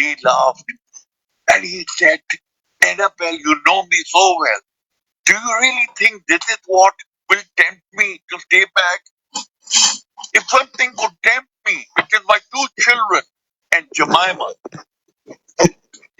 He laughed and he said, Annabelle, you know me so well. Do you really think this is what will tempt me to stay back? If something could tempt me, it is my 2 children and Jemima.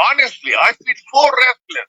Honestly, I feel so restless.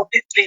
obviously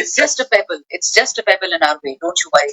It's just a pebble in our way. Don't you worry.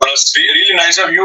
Really nice of you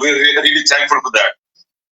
we really thankful for that.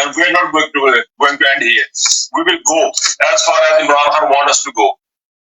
And we are not going to end here. We will go as far as Imran Khan wants us to go.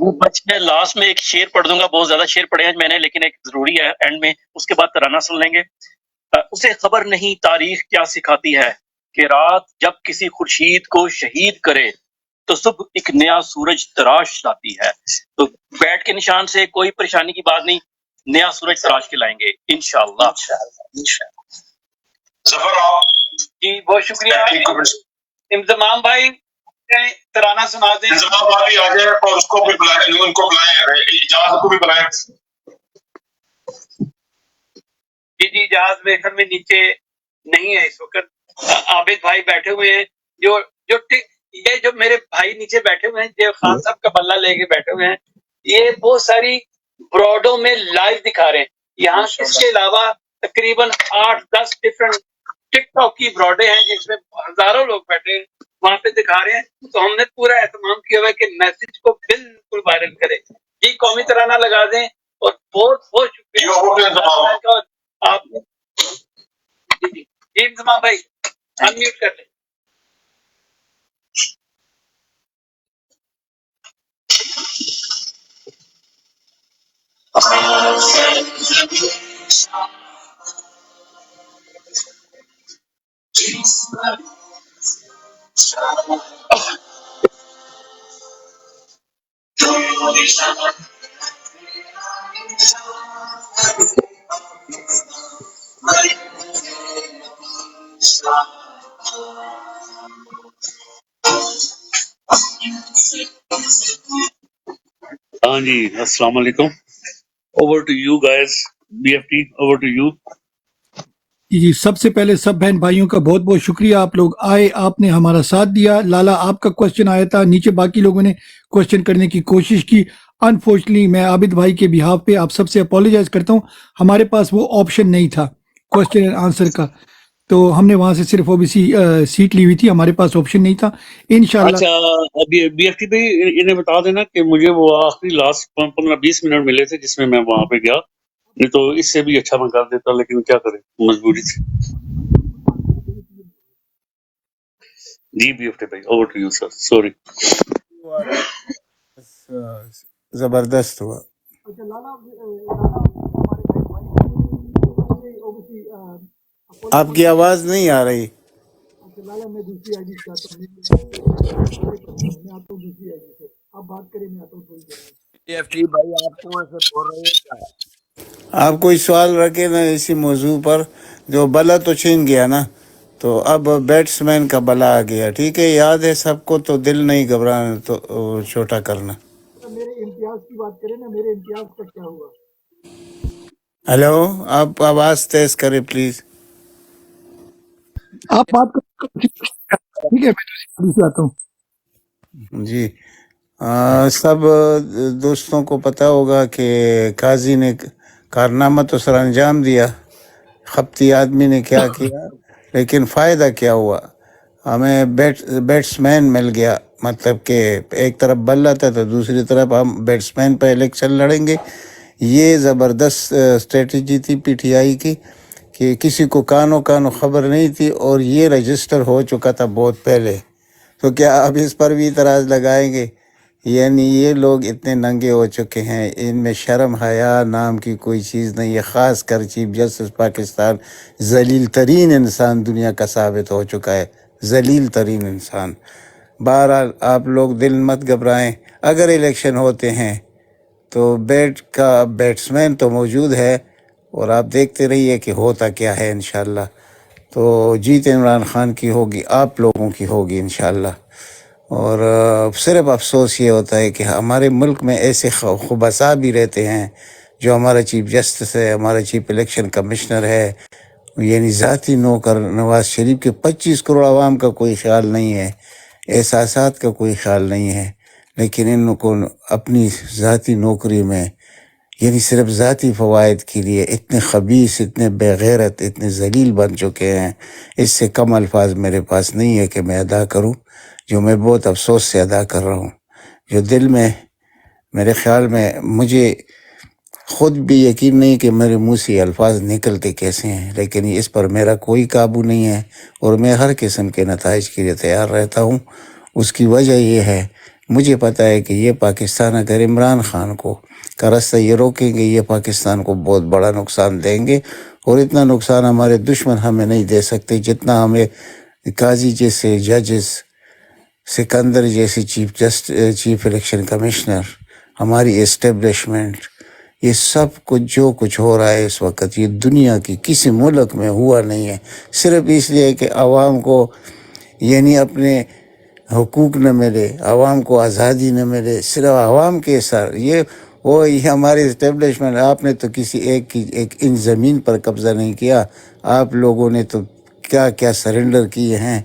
وہ بچ میں last میں ایک شعر پڑھ دوں گا، بہت زیادہ شعر پڑھے ہیں میں نے، لیکن ایک ضروری ہے اینڈ میں، اس کے بعد ترانہ سن لیں گے۔ اسے خبر نہیں تاریخ کیا سکھاتی ہے کہ رات جب کسی خورشید کو شہید کرے تو صبح ایک نیا سورج تراش لاتی ہے۔ تو بیٹ کے نشان سے کوئی پریشانی کی بات نہیں، نیا سورج تراش کے لائیں گے انشاءاللہ۔ ظفر آپ جی بہت شکریہ۔ انضمام بھائی ترانہ سنا دیں۔ انضمام بھائی آ جائیں اور اس کو بھی بلائیں، ان کو بلائیں، اجازت کو بھی بلائیں۔ جی اجاز میرے میں نیچے نہیں ہے اس وقت، عابد بھائی بیٹھے ہوئے ہیں، جو یہ جو میرے بھائی نیچے بیٹھے ہوئے ہیں، جو خان صاحب کا بلہ لے کے بیٹھے ہوئے ہیں، یہ بہت ساری براڈوں میں لائیو دکھا رہے ہیں۔ یہاں اس کے علاوہ تقریباً 8-10 ڈفرنٹ ٹک ٹاک کی براڈیں ہیں جس میں ہزاروں لوگ بیٹھے ہیں، وہاں پہ دکھا رہے ہیں۔ تو ہم نے پورا اہتمام کیا ہوا ہے کہ میسج کو بالکل وائرل کرے۔ جی قومی ترانہ لگا دیں، اور بہت بہت شکریہ آپ جی انضمام بھائی انمیوٹ کر لیں۔ ہاں جی السلام علیکم، over to you guys, BFT F to you to you. جی سب سے پہلے سب بہن بھائیوں کا بہت بہت شکریہ، آپ لوگ آئے، آپ نے ہمارا ساتھ دیا۔ لالا آپ کا کوشچن آیا تھا، نیچے باقی لوگوں نے کوشچن کرنے کی کوشش کی، انفارچونیٹلی میں عابد بھائی کے بہاف پہ آپ سب سے اپولوجائز کرتا ہوں، ہمارے پاس وہ آپشن نہیں تھا کوشچن اینڈ آنسر کا، تو ہم نے وہاں سے صرف اوبیسی سیٹ لی ہوئی تھی، ہمارے پاس آپشن نہیں تھا انشاءاللہ۔ اچھا بی ایف ٹی پہ انہیں بتا دینا کہ مجھے وہ آخری لاسٹ 15-20 منٹ ملے تھے جس میں وہاں پہ گیا، نہیں تو اس سے بھی اچھا میں کر دیتا، لیکن کیا کریں مجبوری تھی۔ جی بی ایف ٹی بھائی over to you sir, sorry. زبردست ہوا۔ آپ کی آواز نہیں آ رہی۔ لالا میں دوسری آئی ڈی سے آتا ہوں، میں آتا ہوں دوسری آئی ڈی سے، آپ بات کریں میں آتا ہوں تھوڑی دیر میں۔ ایف ٹی بھائی آپ کون سے بول رہے ہیں کیا؟ آپ کوئی سوال رکھے نا اسی موضوع پر، جو بلا تو چھین گیا نا، تو اب بیٹس مین کا بلا آ گیا، ٹھیک ہے، یاد ہے سب کو، تو دل نہیں گھبرانا، تو چھوٹا کرنا۔ میرے امتیاز کی بات کریں نا، میرے امتیاز کا کیا ہوا؟ ہیلو، آپ آواز تیز کریں پلیز۔ آپ بات کریں ٹھیک ہے، میں دوسری سے آتا ہوں۔ جی سب دوستوں کو پتہ ہوگا کہ قاضی نے کارنامہ تو سر انجام دیا، خپتی آدمی نے کیا کیا، لیکن فائدہ کیا ہوا؟ ہمیں بیٹس مین مل گیا، مطلب کہ ایک طرف بلہ تھا تو دوسری طرف ہم بیٹس مین پہ الیکشن لڑیں گے۔ یہ زبردست اسٹریٹجی تھی پی ٹی آئی کی، کہ کسی کو کانوں خبر نہیں تھی، اور یہ رجسٹر ہو چکا تھا بہت پہلے، تو کیا اب اس پر بھی اعتراض لگائیں گے؟ یعنی یہ لوگ اتنے ننگے ہو چکے ہیں، ان میں شرم حیا نام کی کوئی چیز نہیں ہے، خاص کر چیف جسٹس پاکستان ذلیل ترین انسان دنیا کا ثابت ہو چکا ہے، ذلیل ترین انسان۔ بہرحال آپ لوگ دل مت گھبرائیں، اگر الیکشن ہوتے ہیں تو بیٹس مین تو موجود ہے، اور آپ دیکھتے رہیے کہ ہوتا کیا ہے انشاءاللہ۔ تو جیت عمران خان کی ہوگی، آپ لوگوں کی ہوگی انشاءاللہ۔ اور صرف افسوس یہ ہوتا ہے کہ ہمارے ملک میں ایسے خبثاء بھی رہتے ہیں، جو ہمارا چیف جسٹس ہے، ہمارا چیف الیکشن کمشنر ہے، یعنی ذاتی نوکر نواز شریف کے 25 کروڑ عوام کا کوئی خیال نہیں ہے، احساسات کا کوئی خیال نہیں ہے، لیکن ان کو اپنی ذاتی نوکری میں یعنی صرف ذاتی فوائد کے لیے اتنے خبیث، اتنے بے غیرت، اتنے ذلیل بن چکے ہیں، اس سے کم الفاظ میرے پاس نہیں ہے کہ میں ادا کروں، جو میں بہت افسوس سے ادا کر رہا ہوں، جو دل میں میرے خیال میں مجھے خود بھی یقین نہیں کہ میرے منہ سے الفاظ نکلتے کیسے ہیں، لیکن اس پر میرا کوئی قابو نہیں ہے، اور میں ہر قسم کے نتائج کے لیے تیار رہتا ہوں۔ اس کی وجہ یہ ہے مجھے پتہ ہے کہ یہ پاکستان اگر عمران خان کو کا راستہ یہ روکیں گے، یہ پاکستان کو بہت بڑا نقصان دیں گے، اور اتنا نقصان ہمارے دشمن ہمیں نہیں دے سکتے جتنا ہمیں قاضی جیسے ججز، سکندر جیسی چیف الیکشن کمشنر، ہماری اسٹیبلشمنٹ، یہ سب کچھ جو کچھ ہو رہا ہے اس وقت یہ دنیا کی کسی ملک میں ہوا نہیں ہے، صرف اس لیے کہ عوام کو یعنی اپنے حقوق نہ ملے، عوام کو آزادی نہ ملے، صرف عوام کے سر یہ ہمارے اسٹیبلشمنٹ. آپ نے تو کسی ایک انچ زمین پر قبضہ نہیں کیا، آپ لوگوں نے تو کیا کیا سرنڈر کیے ہیں،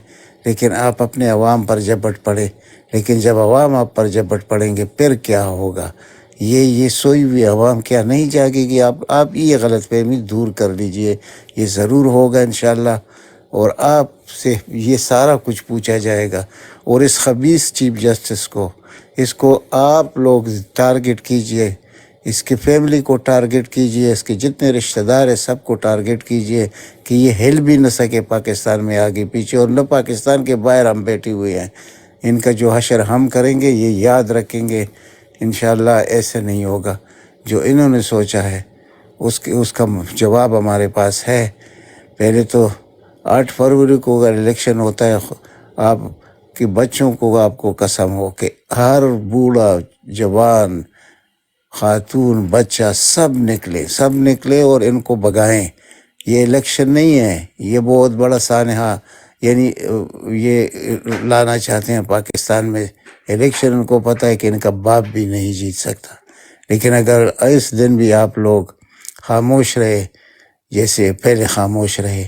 لیکن آپ اپنے عوام پر جھپٹ پڑے. لیکن جب عوام آپ پر جھپٹ پڑیں گے پھر کیا ہوگا؟ یہ سوئی ہوئی عوام کیا نہیں جاگے گی؟ آپ یہ غلط فہمی دور کر لیجئے، یہ ضرور ہوگا انشاءاللہ، اور آپ سے یہ سارا کچھ پوچھا جائے گا. اور اس خبیث چیف جسٹس کو اس کو آپ لوگ ٹارگٹ کیجئے، اس کی فیملی کو ٹارگٹ کیجئے، اس کے جتنے رشتہ دار ہیں سب کو ٹارگٹ کیجئے کہ یہ ہل بھی نہ سکے پاکستان میں آگے پیچھے، اور نہ پاکستان کے باہر ہم بیٹھے ہوئے ہیں. ان کا جو حشر ہم کریں گے یہ یاد رکھیں گے انشاءاللہ. ایسے نہیں ہوگا جو انہوں نے سوچا ہے، اس کا جواب ہمارے پاس ہے. پہلے تو 8 فروری کو اگر الیکشن ہوتا ہے، آپ کے بچوں کو آپ کو قسم ہو کہ ہر بوڑھا جوان خاتون بچہ سب نکلے اور ان کو بگائیں. یہ الیکشن نہیں ہے، یہ بہت بڑا سانحہ یعنی یہ لانا چاہتے ہیں پاکستان میں الیکشن. ان کو پتہ ہے کہ ان کا باپ بھی نہیں جیت سکتا. لیکن اگر اس دن بھی آپ لوگ خاموش رہے جیسے پہلے خاموش رہے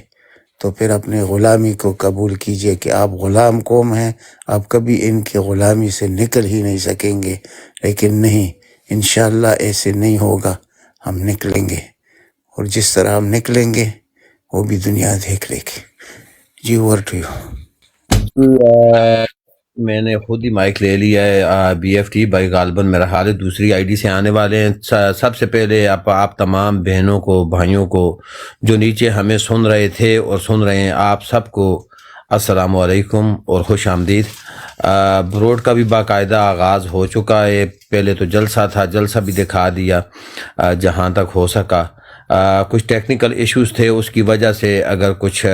تو پھر اپنے غلامی کو قبول کیجئے کہ آپ غلام قوم ہیں، آپ کبھی ان کی غلامی سے نکل ہی نہیں سکیں گے. لیکن نہیں، انشاءاللہ ایسے نہیں ہوگا، ہم نکلیں گے، اور جس طرح ہم نکلیں گے وہ بھی دنیا دیکھ لے گی. جی اوور ٹو یو. میں نے خود ہی مائک لے لیا ہے. بی ایف ٹی بھائی غالباً میرا حال ہے دوسری آئی ڈی سے آنے والے ہیں. سب سے پہلے آپ تمام بہنوں کو، بھائیوں کو جو نیچے ہمیں سن رہے تھے اور سن رہے ہیں، آپ سب کو السلام علیکم اور خوش آمدید. بروڈ کا بھی باقاعدہ آغاز ہو چکا ہے. پہلے تو جلسہ تھا، جلسہ بھی دکھا دیا جہاں تک ہو سکا. کچھ ٹیکنیکل ایشوز تھے، اس کی وجہ سے اگر کچھ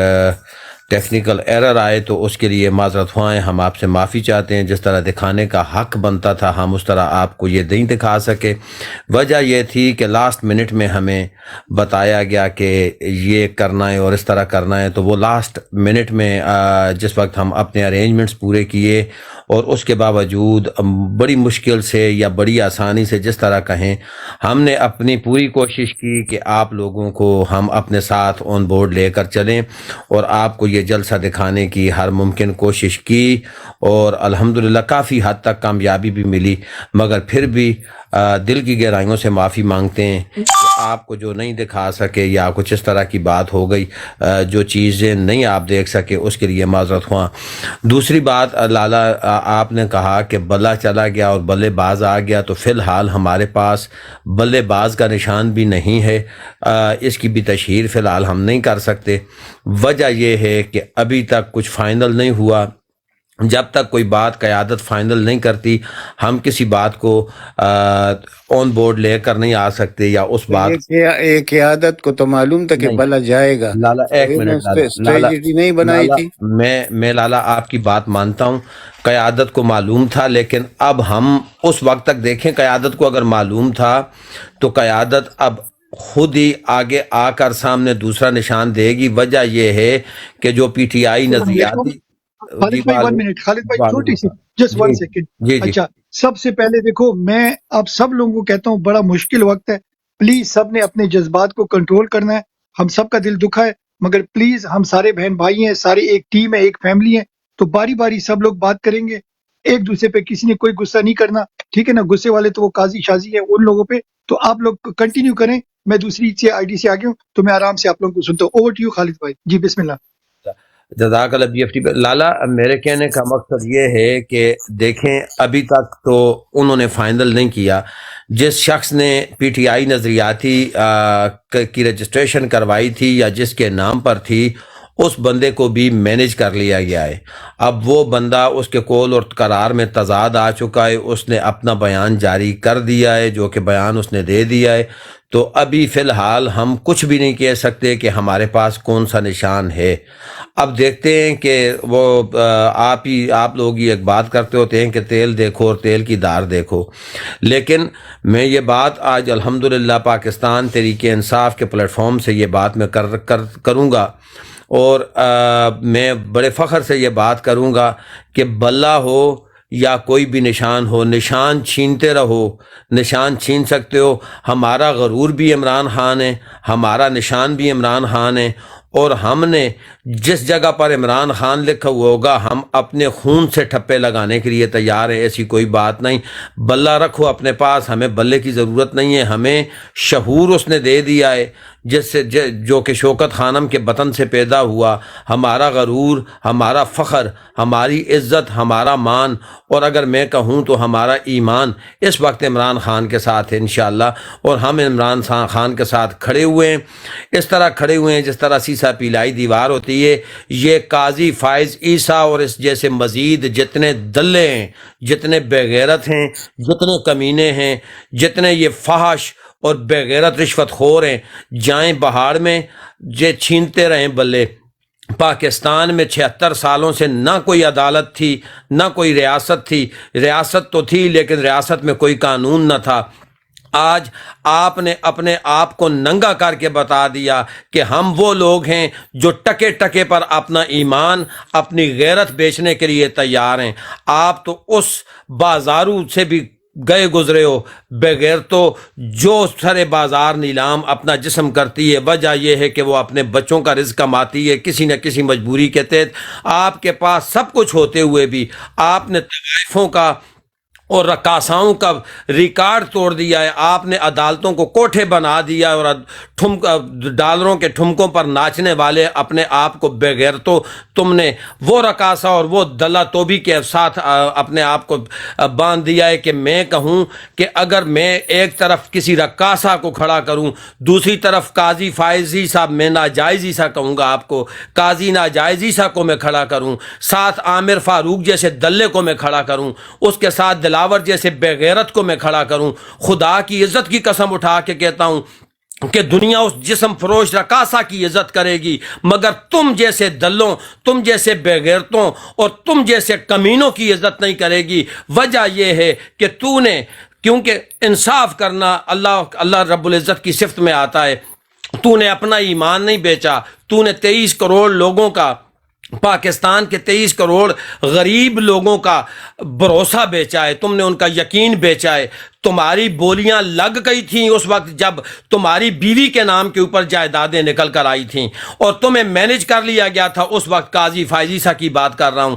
ٹیکنیکل ایرر آئے تو اس کے لیے معذرت خواہیں، ہم آپ سے معافی چاہتے ہیں. جس طرح دکھانے کا حق بنتا تھا ہم اس طرح آپ کو یہ نہیں دکھا سکے. وجہ یہ تھی کہ لاسٹ منٹ میں ہمیں بتایا گیا کہ یہ کرنا ہے اور اس طرح کرنا ہے، تو وہ لاسٹ منٹ میں جس وقت ہم اپنے ارینجمنٹس پورے کیے اور اس کے باوجود بڑی مشکل سے یا بڑی آسانی سے جس طرح کہیں، ہم نے اپنی پوری کوشش کی کہ آپ لوگوں کو ہم اپنے ساتھ آن بورڈ لے کر چلیں اور آپ کو یہ جلسہ دکھانے کی ہر ممکن کوشش کی، اور الحمدللہ کافی حد تک کامیابی بھی ملی. مگر پھر بھی دل کی گہرائیوں سے معافی مانگتے ہیں کہ آپ کو جو نہیں دکھا سکے یا کچھ اس طرح کی بات ہو گئی، جو چیزیں نہیں آپ دیکھ سکے، اس کے لیے معذرت خواہ. دوسری بات، لالا آپ نے کہا کہ بلہ چلا گیا اور بلے باز آ گیا، تو فی الحال ہمارے پاس بلے باز کا نشان بھی نہیں ہے. اس کی بھی تشہیر فی الحال ہم نہیں کر سکتے. وجہ یہ ہے کہ ابھی تک کچھ فائنل نہیں ہوا. جب تک کوئی بات قیادت فائنل نہیں کرتی ہم کسی بات کو آن بورڈ لے کر نہیں آ سکتے، یا اس بات ایک قیادت کو تو معلوم تھا کہ بلا جائے گا. لالا ایک منٹ اسٹریٹجی نہیں بنائی تھی. میں لالا آپ کی بات مانتا ہوں، قیادت کو معلوم تھا، لیکن اب ہم اس وقت تک دیکھیں قیادت کو اگر معلوم تھا تو قیادت اب خود ہی آگے آ کر سامنے دوسرا نشان دے گی. وجہ یہ ہے کہ جو پی ٹی آئی نظریاتی خالد بھائی 1 منٹ، خالد بھائی چھوٹی سی جسٹ 1 سیکنڈ. اچھا، سب سے پہلے دیکھو، میں اب سب لوگوں کو کہتا ہوں بڑا مشکل وقت ہے، پلیز سب نے اپنے جذبات کو کنٹرول کرنا ہے. ہم سب کا دل دکھا ہے، مگر پلیز ہم سارے بہن بھائی ہیں، سارے ایک ٹیم ہے، ایک فیملی ہے، تو باری باری سب لوگ بات کریں گے. ایک دوسرے پہ کسی نے کوئی غصہ نہیں کرنا، ٹھیک ہے نا؟ غصے والے تو وہ قاضی شازی ہے ان لوگوں پہ. تو آپ لوگ کنٹینیو کریں. میں دوسری سے آئی ڈی سے آگے ہوں تو میں آرام سے آپ لوگوں کو سنتا ہوں. اوور ٹو یو خالد بھائی. جی بسم اللہ. جزاک اللہ. بی ایف ٹی لالا، میرے کہنے کا مقصد یہ ہے کہ دیکھیں ابھی تک تو انہوں نے فائنل نہیں کیا. جس شخص نے پی ٹی آئی نظریاتی کی رجسٹریشن کروائی تھی یا جس کے نام پر تھی، اس بندے کو بھی مینج کر لیا گیا ہے۔ اب وہ بندہ اس کے قول اور قرار میں تضاد آ چکا ہے، اس نے اپنا بیان جاری کر دیا ہے، جو کہ بیان اس نے دے دیا ہے۔ تو ابھی فی الحال ہم کچھ بھی نہیں کہہ سکتے کہ ہمارے پاس کون سا نشان ہے۔ اب دیکھتے ہیں کہ وہ آپ لوگ یہ ایک بات کرتے ہوتے ہیں کہ تیل دیکھو اور تیل کی دھار دیکھو، لیکن میں یہ بات آج الحمدللہ پاکستان تحریک انصاف کے پلیٹ فارم سے یہ بات میں کروں گا، اور میں بڑے فخر سے یہ بات کروں گا کہ بلہ ہو یا کوئی بھی نشان ہو، نشان چھینتے رہو، نشان چھین سکتے ہو۔ ہمارا غرور بھی عمران خان ہے، ہمارا نشان بھی عمران خان ہے، اور ہم نے جس جگہ پر عمران خان لکھا ہوا ہوگا ہم اپنے خون سے ٹھپے لگانے کے لیے تیار ہیں، ایسی کوئی بات نہیں۔ بلہ رکھو اپنے پاس، ہمیں بلے کی ضرورت نہیں ہے، ہمیں شعور اس نے دے دیا ہے جس سے جو کہ شوکت خانم کے بطن سے پیدا ہوا۔ ہمارا غرور، ہمارا فخر، ہماری عزت، ہمارا مان، اور اگر میں کہوں تو ہمارا ایمان اس وقت عمران خان کے ساتھ ہے انشاءاللہ، اور ہم عمران خان کے ساتھ کھڑے ہوئے ہیں، اس طرح کھڑے ہوئے ہیں جس طرح سیسا پیلائی دیوار ہوتی ہے۔ یہ قاضی فائز عیسیٰ اور اس جیسے مزید جتنے دلے ہیں، جتنے بے غیرت ہیں، جتنے کمینے ہیں، جتنے یہ فحش اور بے غیرت رشوت خور ہیں، جائیں بہاڑ میں، یہ چھینتے رہیں بلے۔ پاکستان میں 76 سالوں سے نہ کوئی عدالت تھی، نہ کوئی ریاست تھی، ریاست تو تھی لیکن ریاست میں کوئی قانون نہ تھا۔ آج آپ نے اپنے آپ کو ننگا کر کے بتا دیا کہ ہم وہ لوگ ہیں جو ٹکے ٹکے پر اپنا ایمان، اپنی غیرت بیچنے کے لیے تیار ہیں۔ آپ تو اس بازاروں سے بھی گئے گزرے ہو، بغیر تو جو سر بازار نیلام اپنا جسم کرتی ہے، وجہ یہ ہے کہ وہ اپنے بچوں کا رزق کماتی ہے کسی نہ کسی مجبوری کے تحت۔ آپ کے پاس سب کچھ ہوتے ہوئے بھی آپ نے طوائفوں کا اور رقاصاؤں کا ریکارڈ توڑ دیا ہے، آپ نے عدالتوں کو کوٹھے بنا دیا اور ڈالروں کے ٹھمکوں پر ناچنے والے اپنے آپ کو بے غیرتوں، تم نے وہ رقاصہ اور وہ دلہ توبی کے ساتھ اپنے آپ کو باندھ دیا ہے کہ میں کہوں کہ اگر میں ایک طرف کسی رقاصہ کو کھڑا کروں، دوسری طرف قاضی فائزی صاحب، میں ناجائزی سا کہوں گا آپ کو، قاضی ناجائزی سا کو میں کھڑا کروں، ساتھ عامر فاروق جیسے دلے کو میں کھڑا کروں، اس کے ساتھ دلاور جیسے بے غیرت کو میں کھڑا کروں، خدا کی عزت کی قسم اٹھا کے کہتا ہوں کہ دنیا اس جسم فروش رقاصہ کی عزت کرے گی، مگر تم جیسے دلوں، تم جیسے بے غیرتوں اور تم جیسے کمینوں کی عزت نہیں کرے گی۔ وجہ یہ ہے کہ تو نے، کیونکہ انصاف کرنا اللہ رب العزت کی صفت میں آتا ہے، تو نے اپنا ایمان نہیں بیچا، تو نے 23 کروڑ لوگوں کا، پاکستان کے 23 کروڑ غریب لوگوں کا بھروسہ بیچا ہے، تم نے ان کا یقین بیچا ہے۔ تمہاری بولیاں لگ گئی تھیں اس وقت جب تمہاری بیوی کے نام کے اوپر جائیدادیں نکل کر آئی تھیں اور تمہیں مینج کر لیا گیا تھا۔ اس وقت قاضی فائزیسا کی بات کر رہا ہوں،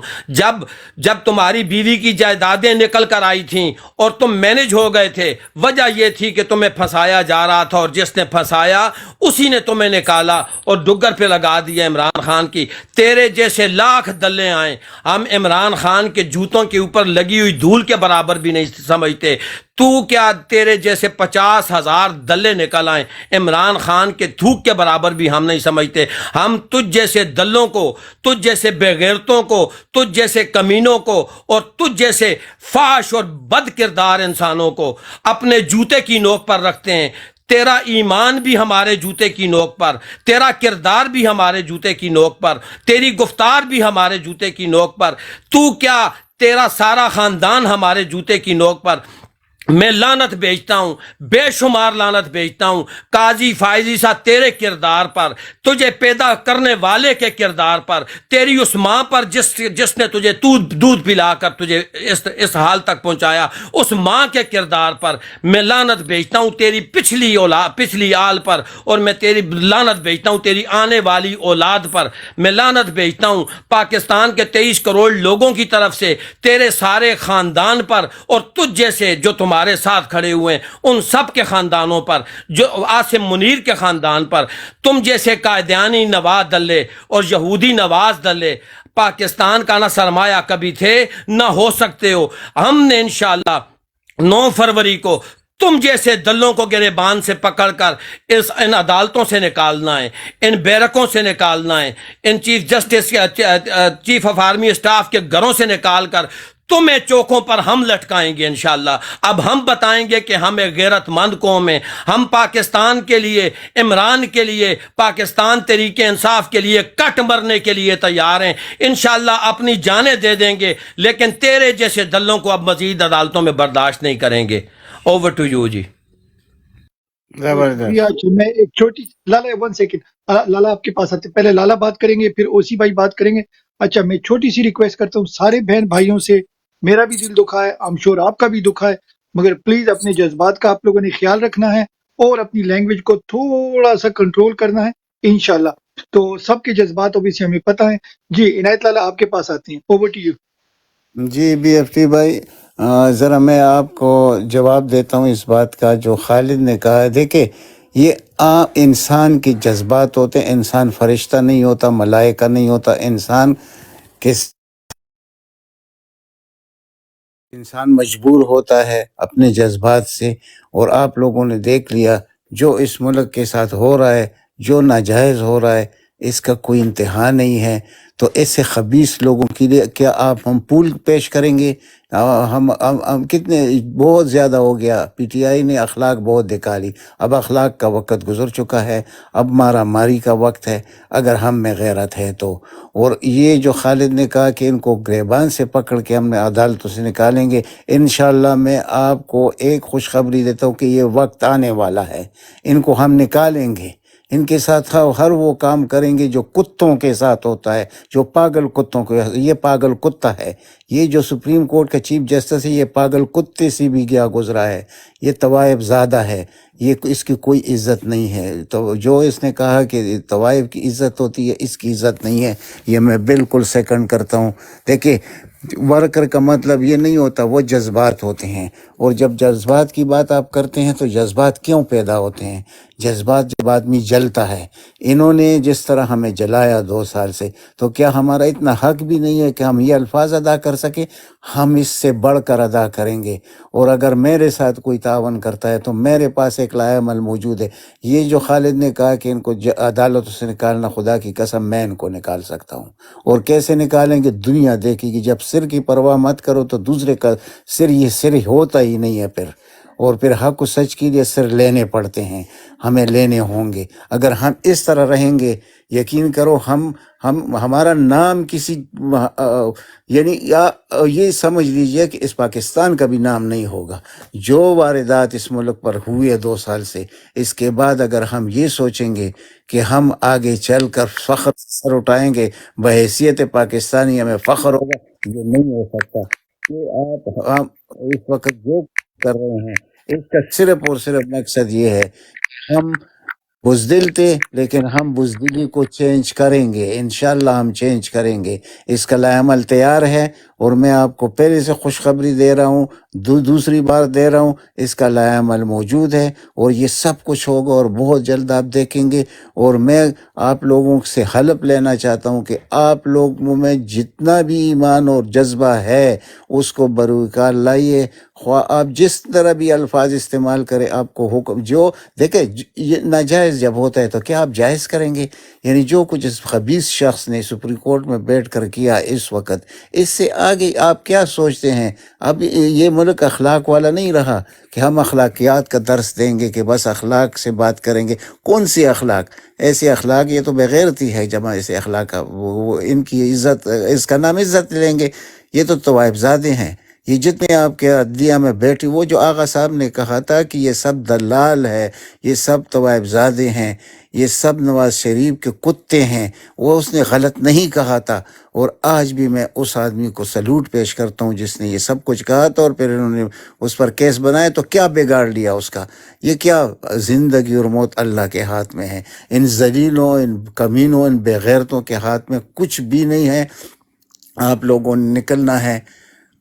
جب تمہاری بیوی کی جائیدادیں نکل کر آئی تھیں اور تم مینج ہو گئے تھے، وجہ یہ تھی کہ تمہیں پھنسایا جا رہا تھا، اور جس نے پھنسایا اسی نے تمہیں نکالا اور ڈگر پہ لگا دیا عمران خان کی۔ تیرے جیسے لاکھ دلے آئیں، ہم عمران خان کے جوتوں کے اوپر لگی ہوئی دھول کے برابر بھی نہیں سمجھتے۔ تو کیا تیرے جیسے 50,000 دلے نکل آئیں، عمران خان کے تھوک کے برابر بھی ہم نہیں سمجھتے۔ ہم تجھ جیسے دلوں کو، تجھ جیسے بے غیرتوں کو، تجھ جیسے کمینوں کو اور تجھ جیسے فحش اور بد کردار انسانوں کو اپنے جوتے کی نوک پر رکھتے ہیں۔ تیرا ایمان بھی ہمارے جوتے کی نوک پر، تیرا کردار بھی ہمارے جوتے کی نوک پر، تیری گفتار بھی ہمارے جوتے کی نوک پر، تو کیا تیرا سارا خاندان ہمارے جوتے کی نوک پر۔ میں لعنت بھیجتا ہوں، بے شمار لعنت بھیجتا ہوں قاضی فائزی صاحب تیرے کردار پر، تجھے پیدا کرنے والے کے کردار پر، تیری اس ماں پر جس نے تجھے دودھ پلا کر تجھے اس حال تک پہنچایا، اس ماں کے کردار پر میں لعنت بھیجتا ہوں، تیری پچھلی آل پر، اور میں تیری لعنت بھیجتا ہوں تیری آنے والی اولاد پر، میں لعنت بھیجتا ہوں پاکستان کے 23 کروڑ لوگوں کی طرف سے تیرے سارے خاندان پر، اور تجھ جیسے جو تمہارے ساتھ کھڑے ہوئے ہیں ان سب کے خاندانوں پر، جو عاصم منیر کے خاندان پر، تم جیسے قائدیانی نواز دلے اور یہودی نواز دلے پاکستان کا نہ سرمایہ کبھی تھے نہ ہو سکتے ہو۔ ہم نے انشاءاللہ 9 فروری کو تم جیسے دلوں کو گریبان سے پکڑ کر ان عدالتوں سے نکالنا ہے، ان بیرکوں سے نکالنا ہے، in chief justice chief of army staff کے گھروں سے نکال کر تمہیں چوکوں پر ہم لٹکائیں گے انشاءاللہ۔ اب ہم بتائیں گے کہ ہم ایک غیرت مند قوم ہیں، ہم پاکستان کے لیے، عمران کے لیے، پاکستان تحریک انصاف کے لیے کٹ مرنے کے لیے تیار ہیں، انشاءاللہ اپنی جانیں دے دیں گے، لیکن تیرے جیسے دلوں کو اب مزید عدالتوں میں برداشت نہیں کریں گے۔ اوور ٹو یو جی۔ زبردست۔ میں ایک چھوٹی لالا 1 سیکنڈ، لالا آپ کے پاس آتے، پہلے لالا بات کریں گے پھر اوسی بھائی بات کریں گے۔ اچھا، میں چھوٹی سی ریکویسٹ کرتا ہوں سارے بہن بھائیوں سے، میرا بھی دل دکھا ہے، I'm sure آپ کا بھی دکھا ہے، مگر پلیز اپنے جذبات کا آپ لوگوں نے خیال رکھنا ہے اور اپنی لینگویج کو تھوڑا سا کنٹرول کرنا ہے انشاءاللہ۔ تو سب کے جذبات obviously ہمیں پتہ ہیں۔ جی عنایت لالا آپ کے پاس آتی ہیں، over to you. G B F T بھائی، ذرا میں آپ کو جواب دیتا ہوں اس بات کا جو خالد نے کہا ہے۔ دیکھیں، یہ عام انسان کی جذبات ہوتے ہیں، انسان فرشتہ نہیں ہوتا، ملائکہ نہیں ہوتا، انسان مجبور ہوتا ہے اپنے جذبات سے، اور آپ لوگوں نے دیکھ لیا جو اس ملک کے ساتھ ہو رہا ہے، جو ناجائز ہو رہا ہے، اس کا کوئی انتہا نہیں ہے۔ تو ایسے خبیث لوگوں کے لیے کیا ہم پول پیش کریں گے؟ ہم کتنے بہت زیادہ ہو گیا، پی ٹی آئی نے اخلاق بہت دکھا لی، اب اخلاق کا وقت گزر چکا ہے، اب مارا ماری کا وقت ہے اگر ہم میں غیرت ہے تو۔ اور یہ جو خالد نے کہا کہ ان کو گریبان سے پکڑ کے ہم نے عدالتوں سے نکالیں گے، انشاءاللہ میں آپ کو ایک خوشخبری دیتا ہوں کہ یہ وقت آنے والا ہے، ان کو ہم نکالیں گے، ان کے ساتھ ہر وہ کام کریں گے جو کتوں کے ساتھ ہوتا ہے، جو پاگل کتوں کو۔ یہ پاگل کتا ہے، یہ جو سپریم کورٹ کا چیف جسٹس ہے، یہ پاگل کتے سے بھی گیا گزرا ہے، یہ طوائف زادہ ہے، یہ اس کی کوئی عزت نہیں ہے۔ تو جو اس نے کہا کہ طوائف کی عزت ہوتی ہے، اس کی عزت نہیں ہے، یہ میں بالکل سیکنڈ کرتا ہوں۔ دیکھیں، ورکر کا مطلب یہ نہیں ہوتا، وہ جذبات ہوتے ہیں، اور جب جذبات کی بات آپ کرتے ہیں تو جذبات کیوں پیدا ہوتے ہیں؟ جذبات جب آدمی جلتا ہے، انہوں نے جس طرح ہمیں جلایا 2 سال سے، تو کیا ہمارا اتنا حق بھی نہیں ہے کہ ہم یہ الفاظ ادا کر سکیں؟ ہم اس سے بڑھ کر ادا کریں گے، اور اگر میرے ساتھ کوئی تعاون کرتا ہے تو میرے پاس ایک لائحہ عمل موجود ہے۔ یہ جو خالد نے کہا کہ ان کو عدالتوں سے نکالنا، خدا کی قسم میں ان کو نکال سکتا ہوں، اور کیسے نکالیں گے دنیا دیکھے گی۔ جب سر کی پرواہ مت کرو تو دوسرے کا سر، یہ سر ہوتا ہی نہیں ہے پھر، اور پھر حق و سچ کے لیے سر لینے پڑتے ہیں، ہمیں لینے ہوں گے۔ اگر ہم اس طرح رہیں گے، یقین کرو ہمارا نام کسی یعنی یہ سمجھ لیجئے کہ اس پاکستان کا بھی نام نہیں ہوگا۔ جو واردات اس ملک پر ہوئے 2 سال سے، اس کے بعد اگر ہم یہ سوچیں گے کہ ہم آگے چل کر فخر سر اٹھائیں گے، بحیثیت پاکستانی ہمیں فخر ہوگا، یہ نہیں ہو سکتا۔ یہ آپ اس وقت جو کر رہے ہیں، اس کا صرف اور صرف مقصد یہ ہے، ہم بزدل تھے لیکن ہم بزدلی کو چینج کریں گے، انشاءاللہ ہم چینج کریں گے۔ اس کا لائحہ عمل تیار ہے، اور میں آپ کو پہلے سے خوشخبری دے رہا ہوں، دوسری بار دے رہا ہوں، اس کا لائحہ عمل موجود ہے، اور یہ سب کچھ ہوگا، اور بہت جلد آپ دیکھیں گے۔ اور میں آپ لوگوں سے حلف لینا چاہتا ہوں کہ آپ لوگوں میں جتنا بھی ایمان اور جذبہ ہے اس کو بروکار لائیے، خواہ آپ جس طرح بھی الفاظ استعمال کریں، آپ کو حکم جو دیکھیں، یہ ناجائز جب ہوتا ہے تو کیا آپ جائز کریں گے؟ یعنی جو کچھ اس خبیث شخص نے سپریم کورٹ میں بیٹھ کر کیا اس وقت، اس سے آگے آپ کیا سوچتے ہیں؟ اب یہ ملک اخلاق والا نہیں رہا کہ ہم اخلاقیات کا درس دیں گے کہ بس اخلاق سے بات کریں گے۔ کون سی اخلاق؟ ایسے اخلاق، یہ تو بغیرتی ہے جمع ایسے اخلاق کا، وہ ان کی عزت، اس کا نام عزت لیں گے؟ یہ تو طوائف زادے ہیں۔ یہ جتنے آپ کے عدلیہ میں بیٹھے، وہ جو آغا صاحب نے کہا تھا کہ یہ سب دلال ہے، یہ سب طوائف زادے ہیں، یہ سب نواز شریف کے کتے ہیں، وہ اس نے غلط نہیں کہا تھا۔ اور آج بھی میں اس آدمی کو سلوٹ پیش کرتا ہوں جس نے یہ سب کچھ کہا تھا، اور پھر انہوں نے اس پر کیس بنایا تو کیا بگاڑ لیا اس کا؟ یہ کیا، زندگی اور موت اللہ کے ہاتھ میں ہے، ان ذلیلوں، ان کمینوں، ان بے غیرتوں کے ہاتھ میں کچھ بھی نہیں ہے۔ آپ لوگوں نے نکلنا ہے،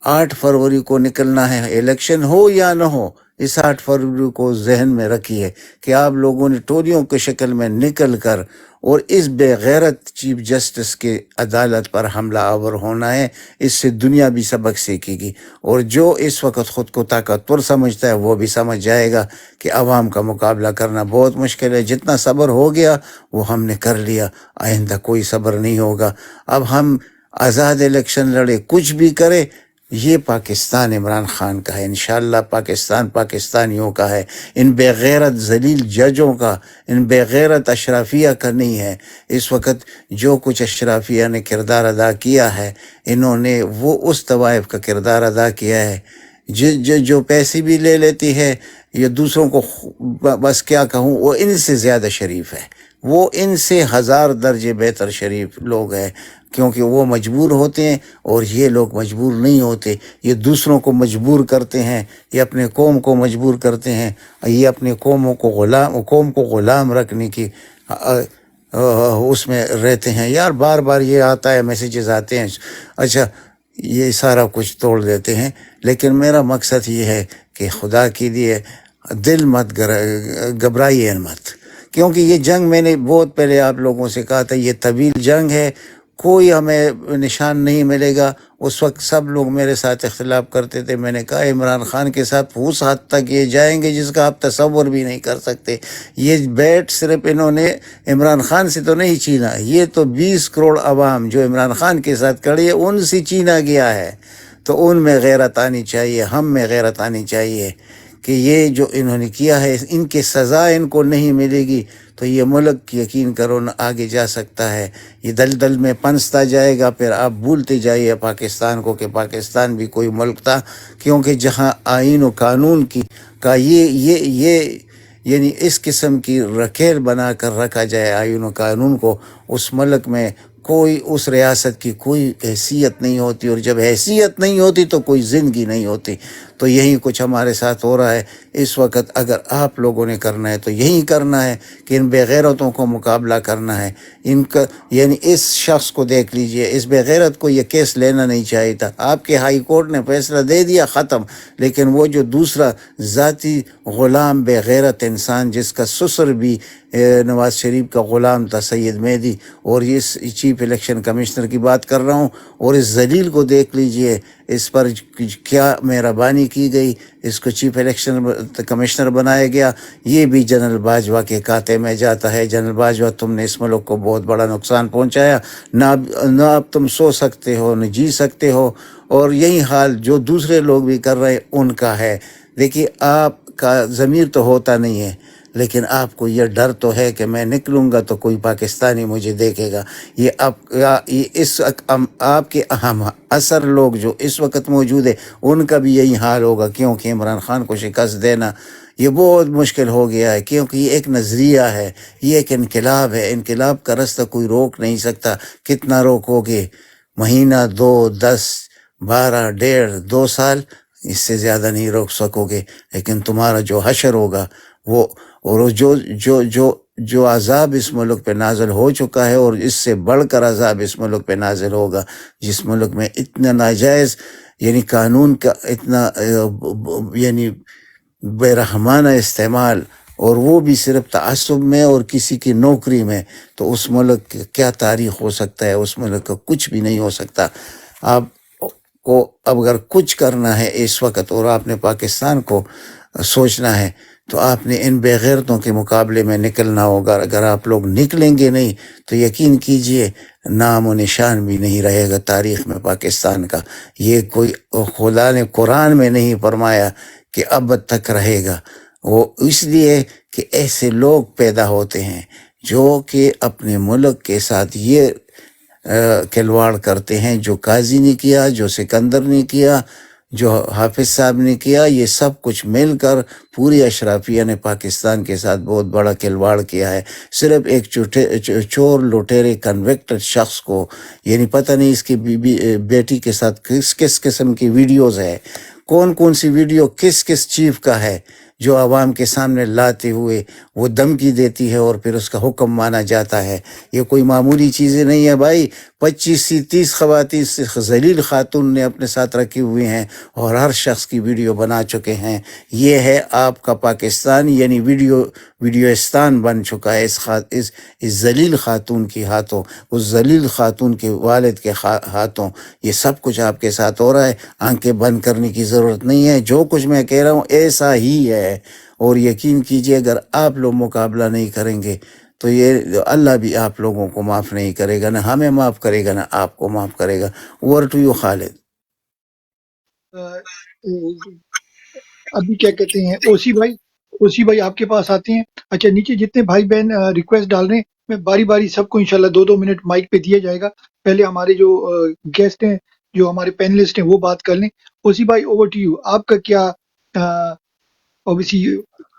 8 فروری کو نکلنا ہے، الیکشن ہو یا نہ ہو، اس 8 فروری کو ذہن میں رکھیے کہ آپ لوگوں نے ٹولیوں کی شکل میں نکل کر اور اس بے غیرت چیف جسٹس کے عدالت پر حملہ آور ہونا ہے۔ اس سے دنیا بھی سبق سیکھے گی، اور جو اس وقت خود کو طاقتور سمجھتا ہے وہ بھی سمجھ جائے گا کہ عوام کا مقابلہ کرنا بہت مشکل ہے۔ جتنا صبر ہو گیا وہ ہم نے کر لیا، آئندہ کوئی صبر نہیں ہوگا۔ اب ہم آزاد الیکشن لڑے، کچھ بھی کرے، یہ پاکستان عمران خان کا ہے، انشاءاللہ پاکستان پاکستانیوں کا ہے، ان بے غیرت ذلیل ججوں کا، ان بے غیرت اشرافیہ کا نہیں ہے۔ اس وقت جو کچھ اشرافیہ نے کردار ادا کیا ہے، انہوں نے وہ اس طوائف کا کردار ادا کیا ہے جو پیسے بھی لے لیتی ہے، یہ دوسروں کو بس کیا کہوں، وہ ان سے زیادہ شریف ہے، وہ ان سے 1000 درجے بہتر شریف لوگ ہیں، کیونکہ وہ مجبور ہوتے ہیں اور یہ لوگ مجبور نہیں ہوتے۔ یہ دوسروں کو مجبور کرتے ہیں، یہ اپنے قوم کو مجبور کرتے ہیں، یہ اپنے قوم کو غلام رکھنے کی اس میں رہتے ہیں۔ یار بار بار یہ آتا ہے، میسیجز آتے ہیں، اچھا یہ سارا کچھ توڑ دیتے ہیں، لیکن میرا مقصد یہ ہے کہ خدا کے لیے دل مت گھبرائیے مت، کیونکہ یہ جنگ میں نے بہت پہلے آپ لوگوں سے کہا تھا، یہ طویل جنگ ہے، کوئی ہمیں نشان نہیں ملے گا۔ اس وقت سب لوگ میرے ساتھ اختلاف کرتے تھے، میں نے کہا عمران خان کے ساتھ اس حد تک یہ جائیں گے جس کا آپ تصور بھی نہیں کر سکتے۔ یہ بیٹ صرف انہوں نے عمران خان سے تو نہیں چھینا، یہ تو 20 کروڑ عوام جو عمران خان کے ساتھ کھڑی ہے ان سے چھینا گیا ہے۔ تو ان میں غیرت آنی چاہیے، ہم میں غیرت آنی چاہیے کہ یہ جو انہوں نے کیا ہے ان کی سزا ان کو نہیں ملے گی تو یہ ملک یقین کرو نہ آگے جا سکتا ہے، یہ دلدل میں پنستا جائے گا۔ پھر آپ بھولتے جائیے پاکستان کو کہ پاکستان بھی کوئی ملک تھا، کیونکہ جہاں آئین و قانون کا یہ یعنی اس قسم کی رکھیل بنا کر رکھا جائے آئین و قانون کو، اس ملک میں کوئی اس ریاست کی کوئی حیثیت نہیں ہوتی، اور جب حیثیت نہیں ہوتی تو کوئی زندگی نہیں ہوتی۔ تو یہی کچھ ہمارے ساتھ ہو رہا ہے اس وقت۔ اگر آپ لوگوں نے کرنا ہے تو یہی کرنا ہے کہ ان بے غیرتوں کو مقابلہ کرنا ہے۔ ان کا یعنی اس شخص کو دیکھ لیجئے، اس بے غیرت کو یہ کیس لینا نہیں چاہیے تھا، آپ کے ہائی کورٹ نے فیصلہ دے دیا، ختم۔ لیکن وہ جو دوسرا ذاتی غلام بے غیرت انسان جس کا سسر بھی نواز شریف کا غلام تھا، سید مہدی، اور اس چیف الیکشن کمشنر کی بات کر رہا ہوں، اور اس ذلیل کو دیکھ لیجئے، اس پر کیا مہربانی کی گئی، اس کو چیف الیکشن کمشنر بنایا گیا۔ یہ بھی جنرل باجوہ کے کھاتے میں جاتا ہے۔ جنرل باجوہ، تم نے اس ملک کو بہت بڑا نقصان پہنچایا، نہ اب تم سو سکتے ہو نہ جی سکتے ہو، اور یہی حال جو دوسرے لوگ بھی کر رہے ہیں ان کا ہے۔ دیکھیے آپ کا ضمیر تو ہوتا نہیں ہے، لیکن آپ کو یہ ڈر تو ہے کہ میں نکلوں گا تو کوئی پاکستانی مجھے دیکھے گا۔ یہ آپ کے اہم اثر لوگ جو اس وقت موجود ہیں ان کا بھی یہی حال ہوگا، کیونکہ عمران خان کو شکست دینا یہ بہت مشکل ہو گیا ہے، کیونکہ یہ ایک نظریہ ہے، یہ ایک انقلاب ہے۔ انقلاب کا رستہ کوئی روک نہیں سکتا۔ کتنا روکو گے؟ مہینہ، 2، 10، 12، 1.5، 2 سال، اس سے زیادہ نہیں روک سکو گے۔ لیکن تمہارا جو حشر ہوگا وہ، اور جو عذاب اس ملک پہ نازل ہو چکا ہے، اور اس سے بڑھ کر عذاب اس ملک پہ نازل ہوگا، جس ملک میں اتنا ناجائز یعنی قانون کا اتنا یعنی بے رحمانہ استعمال، اور وہ بھی صرف تعصب میں اور کسی کی نوکری میں، تو اس ملک کی کیا تاریخ ہو سکتا ہے؟ اس ملک کا کچھ بھی نہیں ہو سکتا۔ آپ کو اگر کچھ کرنا ہے اس وقت اور آپ نے پاکستان کو سوچنا ہے تو آپ نے ان بے غیرتوں کے مقابلے میں نکلنا ہوگا۔ اگر آپ لوگ نکلیں گے نہیں تو یقین کیجئے نام و نشان بھی نہیں رہے گا تاریخ میں پاکستان کا۔ یہ کوئی خدا نے قرآن میں نہیں فرمایا کہ اب تک رہے گا، وہ اس لیے کہ ایسے لوگ پیدا ہوتے ہیں جو کہ اپنے ملک کے ساتھ یہ کھلواڑ کرتے ہیں، جو قاضی نے کیا، جو سکندر نے کیا، جو حافظ صاحب نے کیا، یہ سب کچھ مل کر پوری اشرافیہ نے پاکستان کے ساتھ بہت بڑا کھلواڑ کیا ہے۔ صرف ایک چور لٹیرے کنوکٹڈ شخص کو، یعنی پتہ نہیں اس کی بیٹی کے ساتھ کس قسم کی ویڈیوز ہے، کون سی ویڈیو کس چیف کا ہے، جو عوام کے سامنے لاتے ہوئے وہ دھمکی دیتی ہے اور پھر اس کا حکم مانا جاتا ہے۔ یہ کوئی معمولی چیزیں نہیں ہے بھائی۔ 25 سے 30 خواتین ذلیل خاتون نے اپنے ساتھ رکھی ہوئی ہیں اور ہر شخص کی ویڈیو بنا چکے ہیں. یہ ہے آپ کا پاکستان، یعنی ویڈیوستان بن چکا ہے اس ذلیل خاتون کی ہاتھوں، اس ذلیل خاتون کے والد کے ہاتھوں. یہ سب کچھ آپ کے ساتھ ہو رہا ہے. آنکھیں بند کرنے کی ضرورت نہیں ہے، جو کچھ میں کہہ رہا ہوں ایسا ہی ہے. اور یقین کیجئے اگر آپ لوگ مقابلہ نہیں کریں گے تو یہ اللہ بھی آپ لوگوں کو معاف نہیں کرے گا، نہ ہمیں معاف کرے گا، نہ آپ کو معاف کرے گا. اوور ٹو یو خالد. ابھی کیا کہتے ہیں اوسی بھائی آپ کے پاس آتے ہیں. اچھا نیچے جتنے بھائی بہن ریکویسٹ ڈال رہے ہیں میں باری باری سب کو انشاءاللہ 2 منٹ مائک پہ دیا جائے گا. پہلے ہمارے جو گیسٹ ہیں، جو ہمارے پینلسٹ ہیں، وہ بات کر لیں. اوسی بھائی اوور ٹو یو، آپ کا کیا اوبیسی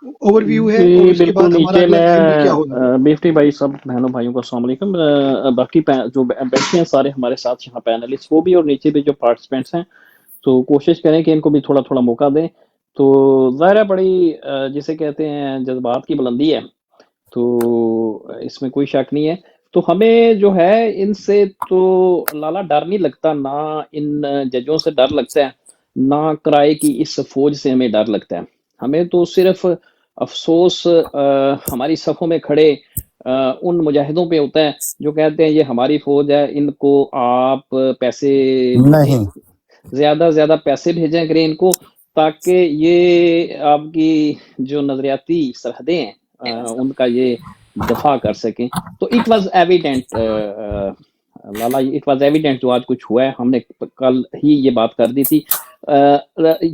اوور ویو ہے جی اور اس کے بالکل. بعد ہمارا نیچے اگلا Q&A کیا ہوگا؟ میں بیفٹی بھائی، سب بہنوں بھائیوں کو السلام علیکم. باقی جو بیٹھے ہیں سارے ہمارے ساتھ یہاں پینلسٹ، وہ بھی، اور نیچے بھی جو پارٹیسپینٹس ہیں، تو کوشش کریں کہ ان کو بھی تھوڑا تھوڑا موقع دیں. تو ظاہر ہے بڑی جسے کہتے ہیں جذبات کی بلندی ہے، تو اس میں کوئی شک نہیں ہے. تو ہمیں جو ہے ان سے تو لالا ڈر نہیں لگتا، نہ ان ججوں سے ڈر لگتا ہے، نہ کرائے کی اس فوج سے ہمیں ڈر لگتا ہے. ہمیں تو صرف افسوس ہماری صفوں میں کھڑے ان مجاہدوں پہ ہوتا ہے جو کہتے ہیں یہ ہماری فوج ہے، ان کو آپ پیسے نہیں، زیادہ سے زیادہ پیسے بھیجیں کریں ان کو، تاکہ یہ آپ کی جو نظریاتی سرحدیں ہیں ان کا یہ دفاع کر سکیں. تو it was evident Lala, it was evident جو آج کچھ ہوا ہے. ہم نے کل ہی یہ بات کر دی تھی.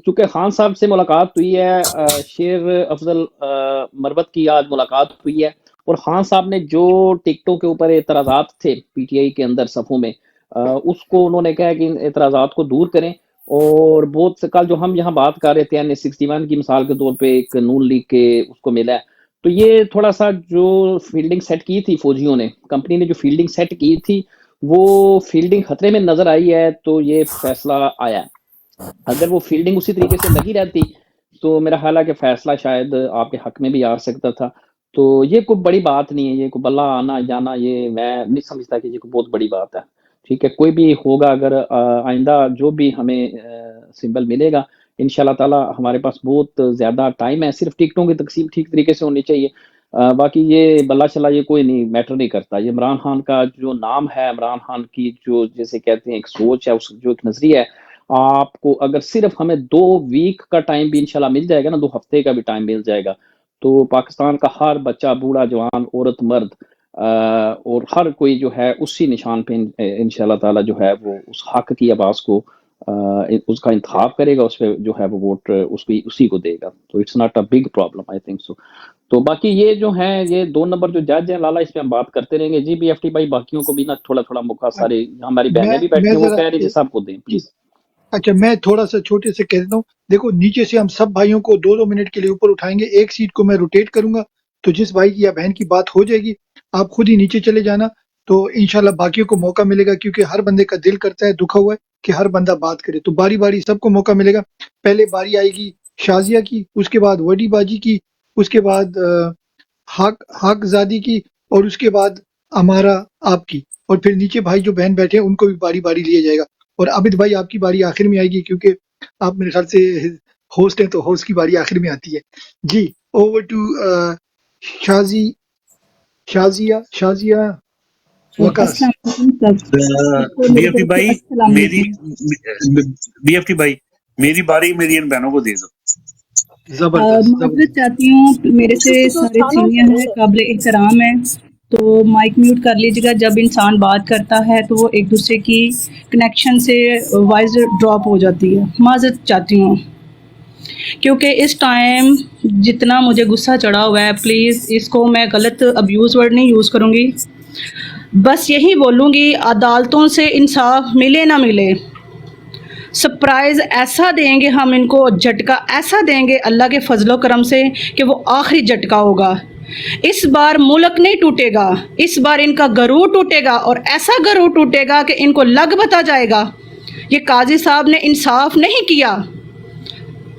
چونکہ خان صاحب سے ملاقات ہوئی ہے، شیر افضل مربت کی آج ملاقات ہوئی ہے، اور خان صاحب نے جو ٹکٹوں کے اوپر اعتراضات تھے پی ٹی آئی کے اندر صفوں میں، اس کو انہوں نے کہا کہ ان اعتراضات کو دور کریں. اور بہت سے کل جو ہم یہاں بات کر رہے تھے N61 کی مثال کے طور پہ ایک نون لیگ کے اس کو ملا ہے، تو یہ تھوڑا سا جو فیلڈنگ سیٹ کی تھی فوجیوں نے، کمپنی نے جو فیلڈنگ سیٹ کی تھی، وہ فیلڈنگ خطرے میں نظر آئی ہے، تو یہ فیصلہ آیا ہے. اگر وہ فیلڈنگ اسی طریقے سے لگی رہتی تو میرا خیال ہے کہ فیصلہ شاید آپ کے حق میں بھی آ سکتا تھا. تو یہ کوئی بڑی بات نہیں ہے، یہ کوئی بلا آنا جانا، یہ میں نہیں سمجھتا کہ یہ کوئی بہت بڑی بات ہے. ٹھیک ہے، کوئی بھی ہوگا، اگر آئندہ جو بھی ہمیں سمبل ملے گا انشاءاللہ تعالی، ہمارے پاس بہت زیادہ ٹائم ہے. صرف ٹکٹوں کی تقسیم ٹھیک طریقے سے ہونی چاہیے. باقی یہ بلا چلا یہ کوئی نہیں میٹر نہیں کرتا. یہ عمران خان کا جو نام ہے، عمران خان کی جو جیسے کہتے ہیں ایک سوچ ہے، اس جو ایک نظریہ ہے، آپ کو اگر صرف ہمیں 2 ویک کا ٹائم بھی انشاءاللہ مل جائے گا نا، 2 ہفتے کا بھی ٹائم مل جائے گا، تو پاکستان کا ہر بچہ، بوڑھا، جوان، عورت، مرد اور ہر کوئی جو ہے اسی نشان پہ انشاءاللہ تعالی جو ہے وہ اس حق کی آواز کو اس کا انتخاب کرے گا، اس پہ جو ہے وہ ووٹ اسی کو دے گا. تو it's not a big problem, I think so. تو باقی یہ جو ہیں، یہ 2 نمبر جو جج ہیں لالا، اس پہ ہم بات کرتے رہیں گے. جی بی ایف ٹی بھائی، باقیوں کو بھی نا تھوڑا تھوڑا موقع، سارے ہماری بہنیں بھی بیٹھی ہیں، وہ کہہ رہی تھی سب کو دیں پلیز. اچھا میں تھوڑا سا چھوٹے سے کہہ دیتا ہوں. دیکھو نیچے سے ہم سب بھائیوں کو 2 منٹ کے لیے اوپر اٹھائیں گے. ایک سیٹ کو میں روٹیٹ کروں گا، تو جس بھائی کی یا بہن کی بات ہو جائے گی آپ خود ہی نیچے چلے جانا، تو انشاءاللہ باقیوں کو موقع ملے گا. کیونکہ ہر بندے کا دل کرتا ہے، دکھا ہوا ہے کہ ہر بندہ بات کرے. تو باری باری سب کو موقع ملے گا. پہلے باری آئے گی شازیہ کی، اس کے بعد وڈی باجی کی، اس کے بعد حق زادی کی، اور اس کے بعد ہمارا آپ کی، اور پھر نیچے بھائی جو بہن بیٹھے ہیں ان کو بھی باری باری لیا جائے گا. اور عابد بھائی آپ کی باری آخر میں آئے گی، کیونکہ آپ میرے خیال سے ہوسٹ ہیں، تو ہوسٹ کی باری آخر میں آتی ہے. جی over to Shazia Waqas. B F T بھائی میری باری میری ان بہنوں کو دے دو. معذرت چاہتی ہوں، میرے سے سارے سینئر ہیں، قابل احترام ہیں، تو مائک میوٹ کر لیجیے گا. جب انسان بات کرتا ہے تو وہ ایک دوسرے کی کنیکشن سے وائس ڈراپ ہو جاتی ہے. معذرت چاہتی ہوں، کیونکہ اس ٹائم جتنا مجھے غصہ چڑھا ہوا ہے، پلیز اس کو میں غلط ابیوز ورڈ نہیں یوز کروں گی، بس یہی بولوں گی عدالتوں سے انصاف ملے نہ ملے، سرپرائز ایسا دیں گے ہم ان کو، جھٹکا ایسا دیں گے اللہ کے فضل و کرم سے کہ وہ آخری جھٹکا ہوگا. اس بار ملک نہیں ٹوٹے گا، اس بار ان کا گروہ ٹوٹے گا، اور ایسا گروہ ٹوٹے گا کہ ان کو لگ بتا جائے گا یہ قاضی صاحب نے انصاف نہیں کیا.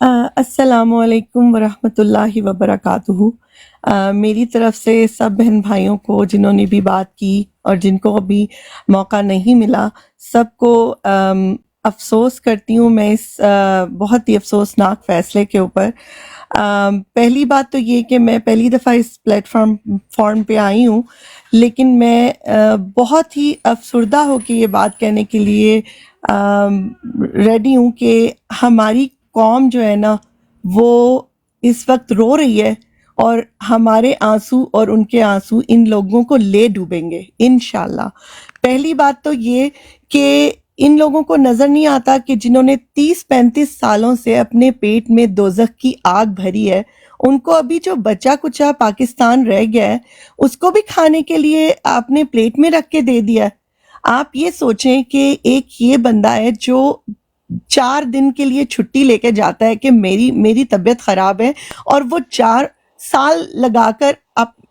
السلام علیکم ورحمۃ اللہ وبرکاتہ۔ میری طرف سے سب بہن بھائیوں کو جنہوں نے بھی بات کی اور جن کو ابھی موقع نہیں ملا، سب کو افسوس کرتی ہوں میں اس بہت ہی افسوسناک فیصلے کے اوپر۔ پہلی بات تو یہ کہ میں پہلی دفعہ اس پلیٹ فارم پہ آئی ہوں، لیکن میں بہت ہی افسردہ ہو کے یہ بات کہنے کے لیے ریڈی ہوں کہ ہماری قوم جو ہے نا وہ اس وقت رو رہی ہے، اور ہمارے آنسو اور ان کے آنسو ان لوگوں کو لے ڈوبیں گے انشاءاللہ۔ پہلی بات تو یہ کہ ان لوگوں کو نظر نہیں آتا کہ جنہوں نے 30-35 سالوں سے اپنے پیٹ میں دوزخ کی آگ بھری ہے، ان کو ابھی جو بچا کچا پاکستان رہ گیا ہے اس کو بھی کھانے کے لیے آپ نے پلیٹ میں رکھ کے دے دیا ہے۔ آپ یہ سوچیں کہ ایک یہ بندہ ہے جو 4 دن کے لیے چھٹی لے کے جاتا ہے کہ میری طبیعت خراب ہے، اور وہ 4 سال لگا کر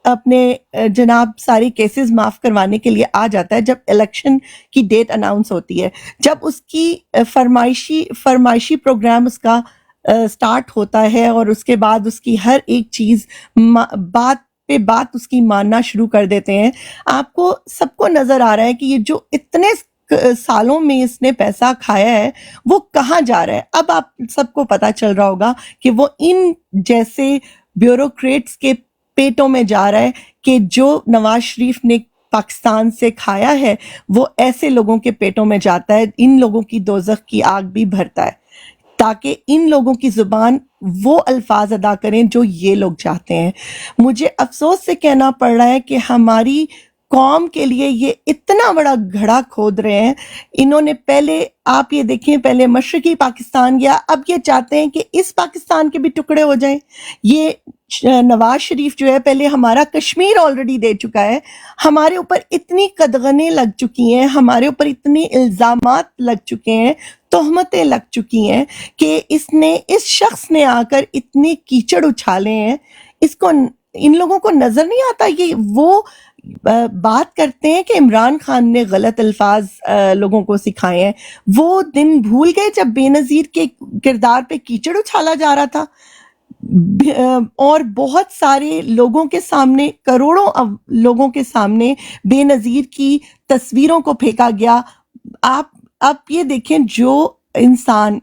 اپنے جناب ساری کیسز معاف کروانے کے لیے آ جاتا ہے جب الیکشن کی ڈیٹ اناؤنس ہوتی ہے، جب اس کی فرمائشی پروگرام اس کا سٹارٹ ہوتا ہے، اور اس کے بعد اس کی ہر ایک چیز بات پہ بات اس کی ماننا شروع کر دیتے ہیں۔ آپ کو سب کو نظر آ رہا ہے کہ یہ جو اتنے سالوں میں اس نے پیسہ کھایا ہے وہ کہاں جا رہا ہے۔ اب آپ سب کو پتا چل رہا ہوگا کہ وہ ان جیسے بیوروکریٹس کے پیٹوں میں جا رہا ہے کہ جو نواز شریف نے پاکستان سے کھایا ہے وہ ایسے لوگوں کے پیٹوں میں جاتا ہے، ان لوگوں کی دوزخ کی آگ بھی بھرتا ہے، تاکہ ان لوگوں کی زبان وہ الفاظ ادا کریں جو یہ لوگ چاہتے ہیں۔ مجھے افسوس سے کہنا پڑ رہا ہے کہ ہماری قوم کے لیے یہ اتنا بڑا گھڑا کھود رہے ہیں۔ انہوں نے پہلے آپ یہ دیکھیں، پہلے مشرقی پاکستان گیا، اب یہ چاہتے ہیں کہ اس پاکستان کے بھی ٹکڑے ہو جائیں۔ یہ نواز شریف جو ہے پہلے ہمارا کشمیر آلریڈی دے چکا ہے، ہمارے اوپر اتنی قدغنیں لگ چکی ہیں، ہمارے اوپر اتنے الزامات لگ چکے ہیں، تہمتیں لگ چکی ہیں کہ اس شخص نے آ کر اتنے کیچڑ اچھالے ہیں، ان لوگوں کو نظر نہیں آتا۔ یہ وہ بات کرتے ہیں کہ عمران خان نے غلط الفاظ لوگوں کو سکھائے ہیں، وہ دن بھول گئے جب بے نظیر کے کردار پہ کیچڑ اچھالا جا رہا تھا، اور بہت سارے لوگوں کے سامنے، کروڑوں لوگوں کے سامنے بے نظیر کی تصویروں کو پھینکا گیا۔ آپ یہ دیکھیں، جو انسان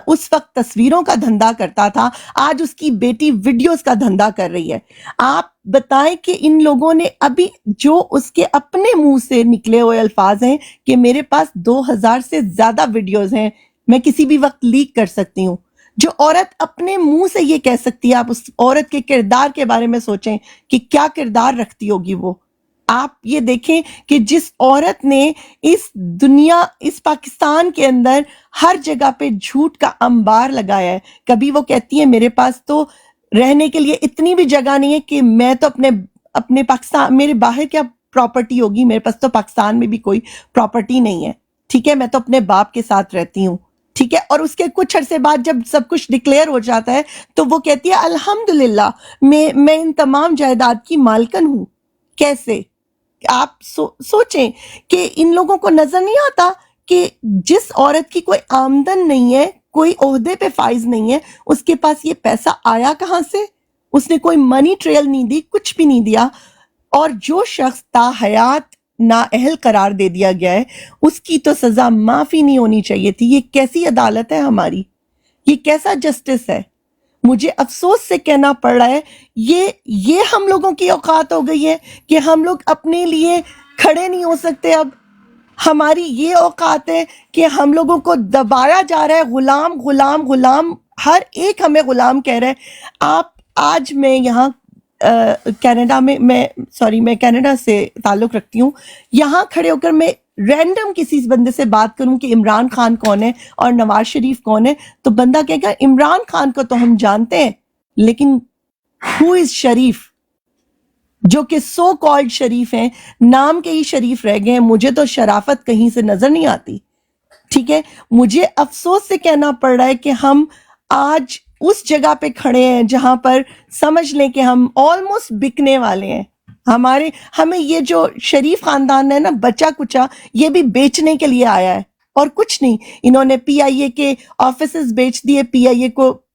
اس وقت تصویروں کا دھندا کرتا تھا آج اس کی بیٹی ویڈیوز کا دھندا کر رہی ہے۔ آپ بتائیں کہ ان لوگوں نے ابھی جو اس کے اپنے منہ سے نکلے ہوئے الفاظ ہیں کہ میرے پاس 2000 سے زیادہ ویڈیوز ہیں، میں کسی بھی وقت لیک کر سکتی ہوں۔ جو عورت اپنے منہ سے یہ کہہ سکتی ہے، آپ اس عورت کے کردار کے بارے میں سوچیں کہ کیا کردار رکھتی ہوگی وہ۔ آپ یہ دیکھیں کہ جس عورت نے اس پاکستان کے اندر ہر جگہ پہ جھوٹ کا انبار لگایا ہے، کبھی وہ کہتی ہے میرے پاس تو رہنے کے لیے اتنی بھی جگہ نہیں ہے کہ میں تو اپنے پاکستان، میرے باہر کیا پراپرٹی ہوگی، میرے پاس تو پاکستان میں بھی کوئی پراپرٹی نہیں ہے، ٹھیک ہے، میں تو اپنے باپ کے ساتھ رہتی ہوں، ٹھیک ہے۔ اور اس کے کچھ عرصے بعد جب سب کچھ ڈکلیئر ہو جاتا ہے تو وہ کہتی ہے الحمدللہ میں ان تمام جائیداد کی مالکن ہوں۔ کیسے؟ آپ سوچیں کہ ان لوگوں کو نظر نہیں آتا کہ جس عورت کی کوئی آمدن نہیں ہے، کوئی عہدے پہ فائز نہیں ہے، اس کے پاس یہ پیسہ آیا کہاں سے؟ اس نے کوئی منی ٹریل نہیں دی، کچھ بھی نہیں دیا، اور جو شخص تاحیات نااہل قرار دے دیا گیا ہے اس کی تو سزا معافی نہیں ہونی چاہیے تھی۔ یہ کیسی عدالت ہے ہماری؟ یہ کیسا جسٹس ہے؟ مجھے افسوس سے کہنا پڑ رہا ہے یہ ہم لوگوں کی اوقات ہو گئی ہے کہ ہم لوگ اپنے لیے کھڑے نہیں ہو سکتے۔ اب ہماری یہ اوقات ہے کہ ہم لوگوں کو دبایا جا رہا ہے، غلام غلام غلام، ہر ایک ہمیں غلام کہہ رہا ہے۔ آج میں یہاں کینیڈا میں میں کینیڈا سے تعلق رکھتی ہوں، یہاں کھڑے ہو کر میں رینڈم کسی بندے سے بات کروں کہ عمران خان کون ہے اور نواز شریف کون ہے، تو بندہ کہے گا عمران خان کو تو ہم جانتے ہیں، لیکن ہو از شریف، جو کہ سو کالڈ شریف ہیں، نام کے ہی شریف رہ گئے ہیں۔ مجھے تو شرافت کہیں سے نظر نہیں آتی، ٹھیک ہے۔ مجھے افسوس سے کہنا پڑ رہا ہے کہ ہم آج اس جگہ پہ کھڑے ہیں جہاں پر سمجھ لیں کہ ہم آلموسٹ بکنے والے ہیں۔ ہمیں یہ جو شریف خاندان ہے نا، بچا کچا، یہ بھی بیچنے کے لیے آیا ہے اور کچھ نہیں۔ انہوں نے پی آئی اے کے آفیسز بیچ دیے، پی آئی اے کو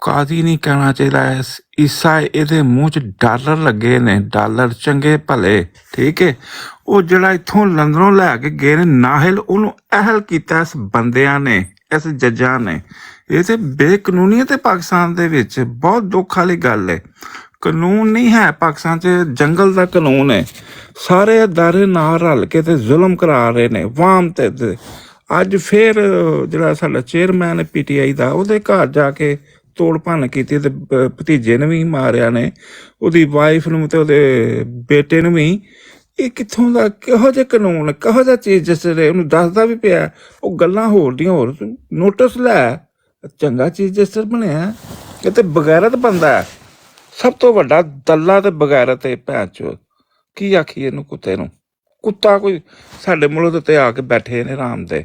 ਕਾਦੀ ਨਹੀਂ ਕਹਿਣਾ ਚਾਹੀਦਾ। ਈਸਾ ਇਹਦੇ ਮੂੰਹ 'ਚ ਡਾਲਰ ਲੱਗੇ ਨੇ, ਡਾਲਰ ਚੰਗੇ ਭਲੇ, ਠੀਕ ਹੈ। ਉਹ ਜਿਹੜਾ ਇੱਥੋਂ ਲੰਡਨੋਂ ਲੈ ਕੇ ਗਏ ਨੇ ਨਾਹਿਲ, ਉਹਨੂੰ ਅਹਿਲ ਕੀਤਾ ਇਸ ਬੰਦਿਆਂ ਨੇ, ਇਸ ਜੱਜਾਂ ਨੇ। ਇਹ ਤੇ ਬੇਕਾਨੂੰਨੀਅਤ ਹੈ ਪਾਕਿਸਤਾਨ ਦੇ ਵਿੱਚ, ਬਹੁਤ ਦੁੱਖ ਵਾਲੀ ਗੱਲ ਹੈ। ਕਾਨੂੰਨ ਨਹੀਂ ਹੈ ਪਾਕਿਸਤਾਨ 'ਚ, ਜੰਗਲ ਦਾ ਕਾਨੂੰਨ ਹੈ। ਸਾਰੇ ਅਦਾਰੇ ਨਾਲ ਰਲ ਕੇ ਤੇ ਜ਼ੁਲਮ ਕਰਾ ਰਹੇ ਨੇ ਵਾਮ ਤੇ। ਅੱਜ ਫਿਰ ਜਿਹੜਾ ਸਾਡਾ ਚੇਅਰਮੈਨ ਹੈ PTI ਦਾ, ਉਹਦੇ ਘਰ ਜਾ ਕੇ ਤੋੜ ਭੰਨ ਕੀਤੀ ਤੇ ਭਤੀਜੇ ਨੂੰ ਵੀ ਮਾਰਿਆ ਨੇ, ਉਹਦੀ ਵਾਈਫ ਨੂੰ ਤੇ ਉਹਦੇ ਬੇਟੇ ਨੂੰ ਵੀ। ਇਹ ਕਿੱਥੋਂ ਦਾ ਕਿਹੋ ਜਿਹਾ ਕਾਨੂੰਨ, ਕਿਹੋ ਜਿਹਾ ਚੀਜ਼ ਜਿਸ ਉਹਨੂੰ ਦੱਸਦਾ ਵੀ ਪਿਆ, ਉਹ ਗੱਲਾਂ ਹੋਰ ਦੀਆਂ ਹੋਰ। ਨੋਟਿਸ ਲੈ, ਚੰਗਾ ਚੀਜ਼ ਜਿਸ ਤਰ੍ਹਾਂ ਬਣਿਆ। ਇਹ ਤੇ ਬਗੈਰਤ ਬੰਦਾ ਹੈ, ਸਭ ਤੋਂ ਵੱਡਾ ਦੱਲਾ ਤੇ ਬਗੈਰਤ ਹੈ ਭੈਣ ਚੋ। ਕੀ ਆਖੀਏ ਇਹਨੂੰ ਕੁੱਤੇ ਨੂੰ? ਕੁੱਤਾ ਕੋਈ ਸਾਡੇ ਮੁਲਕ ਉੱਤੇ ਆ ਕੇ ਬੈਠੇ ਨੇ ਆਰਾਮ ਦੇ।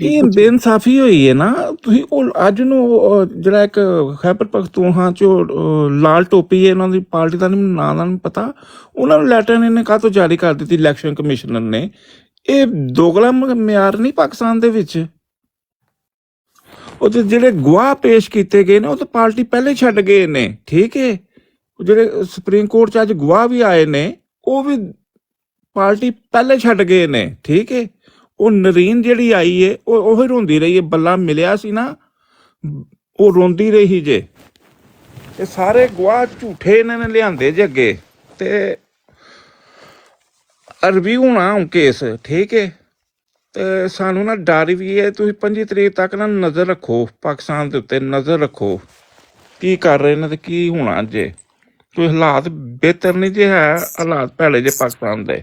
ਇਹ ਬੇਇਨਸਾਫੀ ਹੋਈ ਹੈ ਨਾ। ਤੁਸੀਂ ਉਹ ਅੱਜ ਨੂੰ ਜਿਹੜਾ ਇੱਕ ਖੈਬਰ ਪਖਤੂਨਖਵਾ ਚ ਲਾਲ ਟੋਪੀ ਹੈ, ਉਹਨਾਂ ਦੀ ਪਾਰਟੀ ਦਾ ਨਾਂ ਦਾ ਨਹੀਂ ਪਤਾ, ਉਹਨਾਂ ਨੂੰ ਲੈਟਰ ਇਹਨੇ ਕਾਹਤੋਂ ਜਾਰੀ ਕਰ ਦਿੱਤੀ ਇਲੈਕਸ਼ਨ ਕਮਿਸ਼ਨਰ ਨੇ। ਇਹ ਦੋਗਲਾ ਮਿਆਰ ਨਹੀਂ ਪਾਕਿਸਤਾਨ ਦੇ ਵਿੱਚ। ਉਹਦੇ ਜਿਹੜੇ ਗਵਾਹ ਪੇਸ਼ ਕੀਤੇ ਗਏ ਨੇ ਉਹ ਤਾਂ ਪਾਰਟੀ ਪਹਿਲੇ ਛੱਡ ਗਏ ਨੇ, ਠੀਕ ਹੈ। ਜਿਹੜੇ ਸੁਪਰੀਮ ਕੋਰਟ ਚ ਅੱਜ ਗਵਾਹ ਵੀ ਆਏ ਨੇ ਉਹ ਵੀ ਪਾਰਟੀ ਪਹਿਲੇ ਛੱਡ ਗਏ ਨੇ, ਠੀਕ ਹੈ। ਉਹ ਨਰੀਨ ਜਿਹੜੀ ਆਈ ਹੈ ਉਹ ਹੀ ਰੋਂਦੀ ਰਹੀ ਹੈ। ਬੱਲਾ ਮਿਲਿਆ ਸੀ ਨਾ, ਉਹ ਰੋਂਦੀ ਰਹੀ ਜੇ। ਇਹ ਸਾਰੇ ਗਵਾਹ ਝੂਠੇ ਇਹਨਾਂ ਨੇ ਲਿਆਂਦੇ ਜੇ ਅੱਗੇ, ਤੇ ਰਿਵਿਊ ਹੋਣਾ ਹੁਣ ਕੇਸ, ਠੀਕ ਹੈ। ਤੇ ਸਾਨੂੰ ਨਾ ਡਰ ਵੀ ਹੈ। ਤੁਸੀਂ 25 ਤਰੀਕ ਤੱਕ ਨਾ ਨਜ਼ਰ ਰੱਖੋ ਪਾਕਿਸਤਾਨ ਦੇ ਉੱਤੇ, ਨਜ਼ਰ ਰੱਖੋ ਕੀ ਕਰ ਰਹੇ ਨੇ ਤੇ ਕੀ ਹੋਣਾ ਜੇ। ਕੋਈ ਹਾਲਾਤ ਬਿਹਤਰ ਨਹੀਂ ਜੇ ਹੈ, ਹਾਲਾਤ ਭੈੜੇ ਜੇ ਪਾਕਿਸਤਾਨ ਦੇ।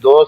2